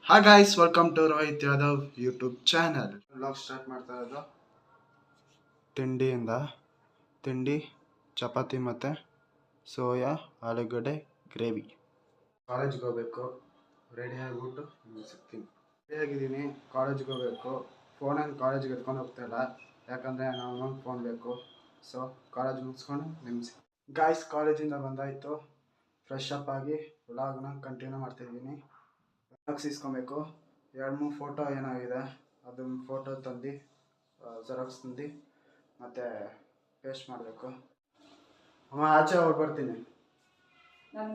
Hi guys, welcome to Rohit Yadav YouTube channel. Vlog start ಮಾಡ್ತಾ ಇರೋದು ತಿಂಡಿ ಚಪಾತಿ ಮತ್ತು ಸೋಯಾ ಆಲೂಗಡ್ಡೆ ಗ್ರೇವಿ. ಕಾಲೇಜ್ಗೆ ಹೋಗ್ಬೇಕು, ರೆಡಿ ಆಗಿಬಿಟ್ಟು ನಿಮಗೆ ಸಿಗ್ತೀನಿ. ರೆಡಿ ಆಗಿದ್ದೀನಿ, ಕಾಲೇಜ್ಗೆ ಹೋಗ್ಬೇಕು. ಫೋನಲ್ಲಿ ಕಾಲೇಜ್ಗೆ ಎತ್ಕೊಂಡು ಹೋಗ್ತಾ ಇಲ್ಲ, ಯಾಕಂದರೆ ನಾವು ಫೋನ್ ಬೇಕು. ಸೊ ಕಾಲೇಜ್ ಮುಗಿಸ್ಕೊಂಡು ನಿಮ್ಗೆ ಗಾಯ್ಸ್ ಕಾಲೇಜಿಂದ ಬಂದಾಯಿತು. ಫ್ರೆಶ್ ಅಪ್ ಆಗಿ ವ್ಲಾಗ್ನ ಕಂಟಿನ್ಯೂ ಮಾಡ್ತಾಯಿದ್ದೀನಿ. ಜೆರಾಕ್ಸ್ ಇಸ್ಕೊಬೇಕು. 2-3 ಫೋಟೋ ಏನಾಗಿದೆ ಅದನ್ನ ಫೋಟೋ ತಂದು ಜೆರಾಕ್ಸ್ ತಂದು ಮತ್ತು ಪೇಸ್ಟ್ ಮಾಡಬೇಕು. ಅಮ್ಮ ಆಚೆ ಹೊರಡ್ಬರ್ತೀನಿ.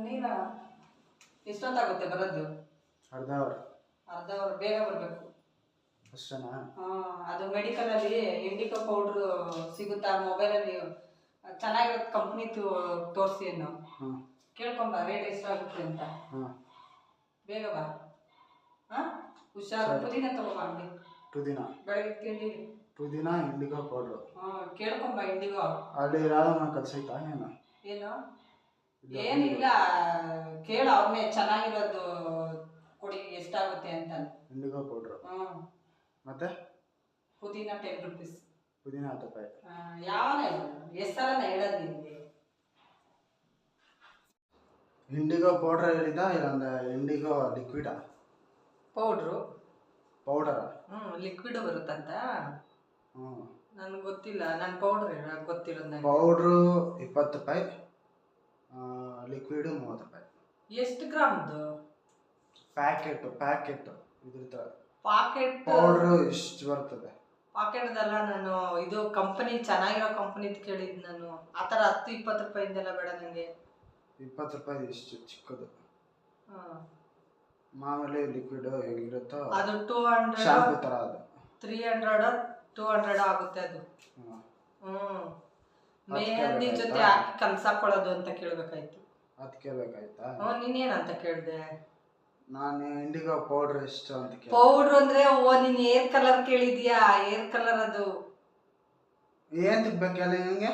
ನೀನು ಎಷ್ಟೊತ್ತಾಗುತ್ತೆ ಬರೋದು? ಅರ್ಧ ಅವರ್ ಬೇಗ ಬರಬೇಕು ಅಷ್ಟೇನಾ? ಅದು ಮೆಡಿಕಲಲ್ಲಿ ಇಂಡಿಕೋ ಪೌಡ್ರು ಸಿಗುತ್ತಾ ಮೊಬೈಲಲ್ಲಿ? ಚೆನ್ನಾಗಿರೋದು ಕಂಪ್ನಿ ತೋರಿಸಿ ಅನ್ನೋ ಕೇಳ್ಕೊಂಬ, ರೇಟ್ ಎಷ್ಟಾಗುತ್ತೆ ಅಂತ. ಬೇಗ ಬಾ. ಹುಷಾರು. ಪುದೀನ ತಗೋಬ ಅಂಗಡಿ. ಪುದೀನ ಬೆಳಗ್ಗೆ ತಿಂಡಿ. ಪುದೀನ ಇಂಡಿಗೋ ಪೌಡ್ರು ಕೇಳ್ಕೊಂಬ. ಇಂಡಿಗೋ ಅಲ್ಲಿ ರಾಧಮ್ಮ ಕಲ್ಸೈತಾ ಏನು? ಏನಿಲ್ಲ, ಕೇಳು ಅವ್ರನ್ನೇ, ಚೆನ್ನಾಗಿರೋದು ಕೊಡಿ ಎಷ್ಟಾಗುತ್ತೆ ಅಂತ. ಇಂಡಿಗೋ ಪೌಡ್ರು ಮತ್ತೆ ಪುದೀನ 10 rupees. ಪುದೀನ 10 ರೂಪಾಯಿ. ಯಾವನ ಎಷ್ಟು ಸಲ ಹೇಳೋದು ನಿಮಗೆ? ಇಂಡಿಗೋ ಪೌಡ್ರ್ ಹೇಳಿದ, ಇಲ್ಲೊಂದು ಇಂಡಿಗೋ ಲಿಕ್ವಿಡಾ? ಪೌಡರಾ? ಲಿಕ್ವಿಡ್ ಬರುತ್ತಂತ. ನನಗೆ ಗೊತ್ತಿಲ್ಲ, ನಾನು ಪೌಡ್ರ್ ಗೊತ್ತಿರೋದು. ಪೌಡ್ರು 20 ರೂಪಾಯಿ, ಲಿಕ್ವಿಡು 30 ರೂಪಾಯಿ. ಎಷ್ಟು ಗ್ರಾಮ್ದು? ಪ್ಯಾಕೆಟ್ ಇದ್ರ ಪಾಕೆಟ್ ಪೌಡ್ರು ಇಷ್ಟು ಬರ್ತದೆ. ಪಾಕೆಟ್ದಲ್ಲ, ನಾನು ಇದು ಕಂಪನಿ, ಚೆನ್ನಾಗಿರೋ ಕಂಪನಿದು ಕೇಳಿದ್ದು ನಾನು. ಆ ಥರ 10-20 ರೂಪಾಯಿಂದೆಲ್ಲ ಬೇಡ ನನಗೆ. 20 ರೂಪಾಯಿ ಇಷ್ಟು ಚಿಕ್ಕದು. ಮಾಮೂಲಿ ಲಿಕ್ವಿಡ್ ಹೇಗಿರುತ್ತೋ ಅದು 200 ಶಾಂಪೂ ಥರ. ಅದು 300-200 ಆಗುತ್ತೆ ಅದು. ಮೆಹಂದಿ ಜೊತೆ ಹಾಕಿ ಕಲ್ಸಾಕೊಳ್ಳೋದು ಅಂತ ಕೇಳಬೇಕಾಯ್ತು. ಅದು ಕೇಳಬೇಕಾಯ್ತಾ? ನೀನೇನಂತ ಕೇಳಿದೆ? ನಾನು ಇಂಡಿಗೋ ಪೌಡ್ರ್ ಎಷ್ಟು ಅಂತ ಕೇಳಿದೆ. ಪೌಡ್ರ್ ಅಂದರೆ ನೀನು ಏರ್ ಕಲರ್ ಕೇಳಿದ್ಯಾ? ಏರ್ ಕಲರ್ ಅದು ಏನು ತಿಕ್ಬೇಕಲ್ಲ ನಿನಗೆ?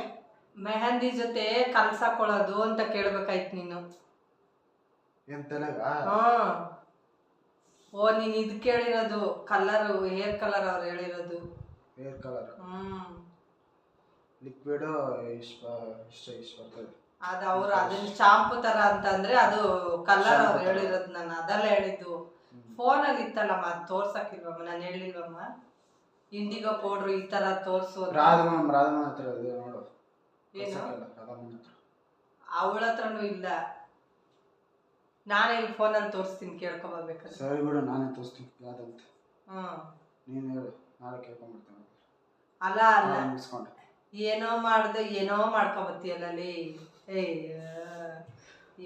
ಮೆಹಂದಿ ಜೊತೆ ಕಲ್ಸಾಕೊಳ್ಳೋದು ಅಂತ ಕೇಳಬೇಕಾಯ್ತು ನೀನು. ಏನು ತಲೆಗ? ನೀನು ಇದು ಕೇಳಿರೋದು ಕಲರು, ಹೇರ್ ಕಲರ್ ಅವ್ರು ಹೇಳಿರೋದು. ಹೇರ್ ಕಲರ್ ಲಿಕ್ವಿಡ್ ಇಷ್ಟು ಬರ್ತದೆ. ಅದು ಅವರು ಅದನ್ನ ಶಾಂಪು ಥರ ಅಂತಂದರೆ ಅದು ಕಲರ್ ಅವ್ರು ಹೇಳಿರೋದು. ನಾನು ಅದೆಲ್ಲ ಹೇಳಿದ್ದು. ಫೋನಲ್ಲಿ ಇತ್ತಲ್ಲಮ್ಮ, ಅದು ತೋರ್ಸಕ್ಕಿಲ್ವಮ್ಮ, ನಾನು ಹೇಳಿಲ್ವಮ್ಮ ಇಂಡಿಗೋ ಪೌಡ್ರು ಈ ಥರ ತೋರಿಸೋದು. ರಾಧಮ್ಮ ಹತ್ರ ಇದೆ ನೋಡು. ಏನು? ಅವಳ ಹತ್ರನೂ ಇಲ್ಲ. ನಾನೇ ಇಲ್ಲಿ ಫೋನಲ್ಲಿ ತೋರಿಸ್ತೀನಿ, ಕೇಳ್ಕೊಬರ್ಬೇಕಾದ್ರೆ. ಸರಿ ಬಿಡು, ನಾನೇ ತೋರಿಸ್ತೀನಿ ಯಾವ್ದಂತ. ನೀನು ಹೇಳು, ನಾಳೆ ಕೇಳ್ಕೊಂಡ್ಬಿಡ್ತೀನಿ. ಅಲ್ಲ ಏನೋ ಮಾಡ್ದೆ, ಏನೋ ಮಾಡ್ಕೊಬತ್ತೀಯಲ್ಲಿ.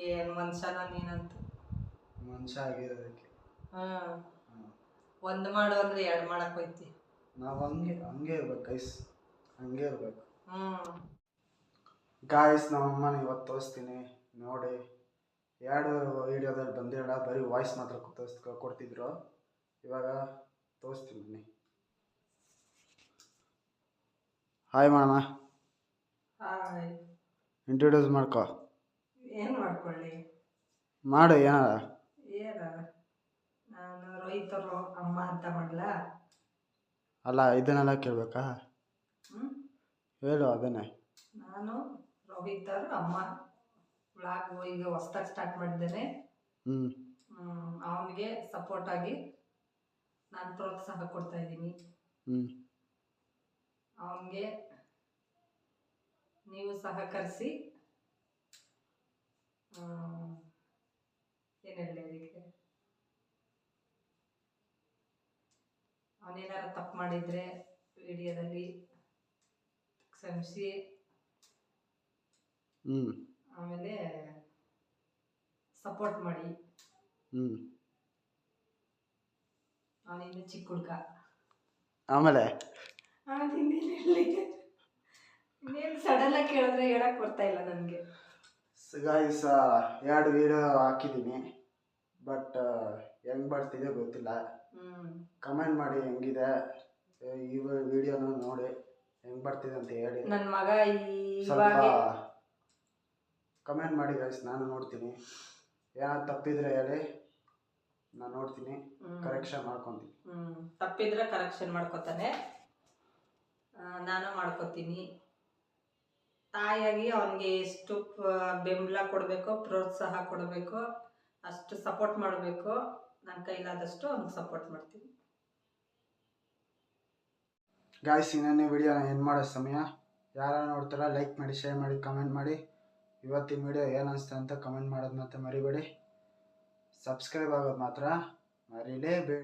ಏನು ಮನುಷ್ಯನ ನೀನಂತ. ಮನುಷ್ಯ ಆಗಿರೋದಕ್ಕೆ ಒಂದು ಮಾಡು ಅಂದರೆ 2 ಮಾಡಕ್ಕೆ ಹೋಯ್ತಿ. ನಾವು ಹಂಗೆ ಇರ್ಬೇಕು ಗೈಸ್, ಹಂಗೆ ಇರ್ಬೇಕು. ಗಾಯ್ಸ್, ನಮ್ಮಮ್ಮನ ಇವತ್ತು ತೋರಿಸ್ತೀನಿ ನೋಡಿ. 2 ವೀಡಿಯೋದಲ್ಲಿ ಬಂದಿರಲ್ಲ, ಬರೀ ವಾಯ್ಸ್ ಮಾತ್ರ ಕೊಡ್ತಿದ್ರು. ಇವಾಗ ತೋರಿಸ್ತೀನಿ ಬನ್ನಿ. ಹಾಯ್ ಮಾಡೋಣ. ಹಾಯ್. ಇಂಟ್ರೊಡ್ಯೂಸ್ ಮಾಡ್ಕೊ. ಏನು ಮಾಡ್ಕೊಳ್ಳಿ? ಮಾಡು ಏನಾರ. ನಾನು ರೋಹಿತರು ಅಮ್ಮ ಅಂತ ಮಾಡಲ? ಅಲ್ಲ, ಇದನ್ನೆಲ್ಲ ಕೇಳಬೇಕಾ? ಹೇಳು ಅದನ್ನೇ. ನಾನು ರೋಹಿತರು ಅಮ್ಮ ವ್ಲಾಗ್ ಈಗ ಹೊಸ್ದಾಗಿ ಸ್ಟಾರ್ಟ್ ಮಾಡಿದ್ದೇನೆ. ಅವನಿಗೆ ಸಪೋರ್ಟ್ ಆಗಿ ನಾನು ಪ್ರೋತ್ಸಾಹ ಕೊಡ್ತಾ ಇದ್ದೀನಿ. ಅವನಿಗೆ ನೀವು ಸಹಕರಿಸಿ. ಏನು ಹೇಳಿ ಅದಕ್ಕೆ? ಅವನೇನಾರು ತಪ್ಪು ಮಾಡಿದರೆ ವಿಡಿಯೋದಲ್ಲಿ ಕ್ಷಮಿಸಿ. ಆಮೇಲೆ ಸಪೋರ್ಟ್ ಮಾಡಿ. ಅವನಿಂದ ಚಿಕ್ಕ ಹುಡುಗ. ಆಮೇಲೆ ಇನ್ನೇನು ಸಡನ್ನಾಗಿ ಕೇಳಿದ್ರೆ ಹೇಳಕ್ಕೆ ಬರ್ತಾ ಇಲ್ಲ ನನಗೆ. ಗಾಯ್ಸ್, 2 ವೀಡಿಯೋ ಹಾಕಿದ್ದೀನಿ, ಬಟ್ ಹೆಂಗೆ ಬರ್ತಿದೆ ಗೊತ್ತಿಲ್ಲ. ಕಮೆಂಟ್ ಮಾಡಿ ಹೆಂಗಿದೆ ಈ ವಿಡಿಯೋನ ನೋಡಿ, ಹೆಂಗೆ ಬರ್ತಿದೆ ಅಂತ ಹೇಳಿ. ನನ್ನ ಮಗ ಸ್ವಲ್ಪ ಕಮೆಂಟ್ ಮಾಡಿ ಗೈಸ್, ನಾನು ನೋಡ್ತೀನಿ. ಏನಾದ್ರು ತಪ್ಪಿದ್ರೆ ಹೇಳಿ, ನಾನು ನೋಡ್ತೀನಿ, ಕರೆಕ್ಷನ್ ಮಾಡ್ಕೊತೀನಿ. ತಪ್ಪಿದ್ರೆ ಕರೆಕ್ಷನ್ ಮಾಡ್ಕೊತಾನೆ, ನಾನು ಮಾಡ್ಕೊತೀನಿ. ತಾಯಿಯಾಗಿ ಅವನಿಗೆ ಎಷ್ಟು ಬೆಂಬಲ ಕೊಡಬೇಕೋ, ಪ್ರೋತ್ಸಾಹ ಕೊಡಬೇಕೋ ಅಷ್ಟು ಸಪೋರ್ಟ್ ಮಾಡಬೇಕು. ನನ್ನ ಕೈಲಾದಷ್ಟು ಅವ್ನಿಗೆ ಸಪೋರ್ಟ್ ಮಾಡ್ತೀನಿ. ಗಾಯ್ಸ್, ಇನ್ನೊಂದು ವಿಡಿಯೋನ ಏನು ಮಾಡೋ ಸಮಯ. ಯಾರು ನೋಡ್ತಾರ ಲೈಕ್ ಮಾಡಿ, ಶೇರ್ ಮಾಡಿ, ಕಮೆಂಟ್ ಮಾಡಿ. ಇವತ್ತಿನ ವಿಡಿಯೋ ಏನು ಅನಿಸ್ತು ಅಂತ ಕಮೆಂಟ್ ಮಾಡೋದು ಮಾತ್ರ ಮರಿಬೇಡಿ. ಸಬ್ಸ್ಕ್ರೈಬ್ ಆಗೋದು ಮಾತ್ರ ಮರಿಲೇಬೇಡಿ.